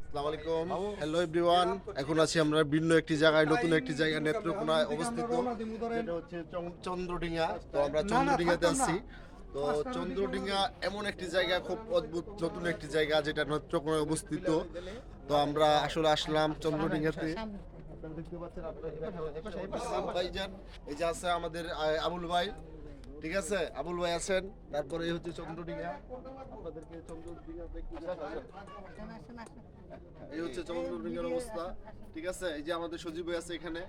আসসালামু আলাইকুম, hello everyone. এখন আছি আমরা ভিন্ন একটি জায়গায়, নতুন একটি জায়গা নেত্রকোনায় অবস্থিত, যেটা হচ্ছে চন্দ্রডিঙ্গা। তো আমরা চন্দ্রডিঙ্গাতে আছি। তো চন্দ্রডিঙ্গা এমন একটি জায়গা, খুব অদ্ভুত নতুন একটি জায়গা, যেটা নেত্রকোনায় অবস্থিত। তো আমরা আসলে আসলাম চন্দ্রডিঙ্গাতে। আপনারা দেখতে পাচ্ছেন, ভাইজান এই যে আছে আমাদের আবুল ভাই, ঠিক আছে, আবুল ভাই আছেন। তারপরে এই হচ্ছে চন্দ্রডিঙ্গা, আপনাদেরকে চন্দ্রডিঙ্গা এই হচ্ছে চন্দ্রডিঙ্গার অবস্থা, ঠিক আছে। এই যে আমাদের সজীব ভাই আছে এখানে।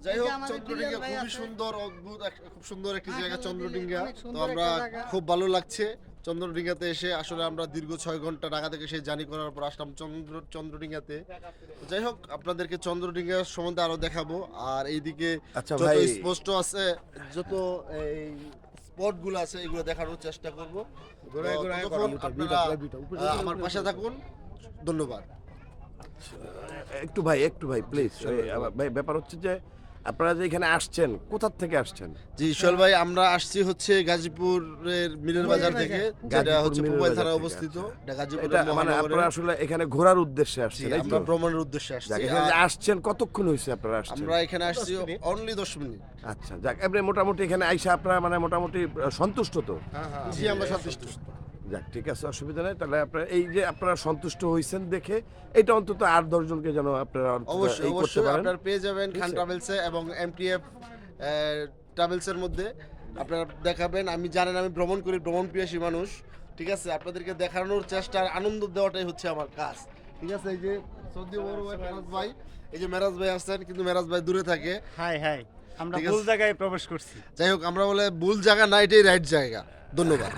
যাই হোক, চন্দ্রডিঙ্গা খুবই সুন্দর, অদ্ভুত, খুব সুন্দর একটি জায়গা চন্দ্রডিঙ্গা। তো আমরা খুব ভালো লাগছে চন্দ্রডিঙ্গাতে এসে। আসলে আমরা দীর্ঘ 6 ঘন্টা ঢাকা থেকে সেই জার্নি করার পর আসলাম চন্দ্রডিঙ্গাতে। যাই হোক, আপনাদেরকে চন্দ্রডিঙ্গা সম্বন্ধে আরো দেখাবো। আর এইদিকে যত স্পষ্ট আছে, যত এই স্পট গুলো আছে, এগুলো দেখানোর চেষ্টা করবো। আপনারা আমার পাশে থাকুন, ধন্যবাদ। একটু ভাই প্লিজ। ভাই, ব্যাপার হচ্ছে যে আপনারা যে এখানে আসছেন, কোথা থেকে আসছেন? জি সোহেল ভাই, আমরা আসছি হচ্ছে গাজীপুরের মিলের বাজার থেকে, যেটা হচ্ছে মোবাইল থানায় অবস্থিত। এটা গাজীপুরের মানে আপনারা আসলে এখানে ঘোরার উদ্দেশ্যে আসছেন? আমরা ভ্রমণের উদ্দেশ্যে আসছি। এখানে আসছেন কতক্ষণ হয়েছে আপনারা আসছেন? আমরা এখানে আসছি অনলি 10 মিনিট। আচ্ছা, যাক, আপনি মোটামুটি এখানে আইসা আপনারা মানে মোটামুটি সন্তুষ্ট তো? জি, আমরা সন্তুষ্ট। যাক, ঠিক আছে, অসুবিধা নেই। তাহলে আপনারা এই যে আপনারা সন্তুষ্ট হয়েছেন দেখে, এটা অন্তত 8-10 জনকে যেন আপনারা অবশ্যই করতে অবশ্যই পারেন। আপনারা পেয়ে যাবেন খান ট্রাভেলসে এবং এমটিএফ ট্রাভেলসের মধ্যে। আপনারা দেখাবেন, আমি জানেন আমি ভ্রমণ করি, ভ্রমণ প্রিয়াসী মানুষ, ঠিক আছে। আপনাদেরকে দেখানোর চেষ্টা, আনন্দ দেওয়াটাই হচ্ছে আমার কাজ, ঠিক আছে। এই যে সৌদি বড় ভাই মেরাজ ভাই, এই যে মেরাজ ভাই আসছেন, কিন্তু মেরাজ ভাই দূরে থাকে। হাই আমরা ভুল জায়গায় প্রবেশ করছি। যাই হোক, আমরা বলে ভুল জায়গা না, এটাই রাইট জায়গা। ধন্যবাদ।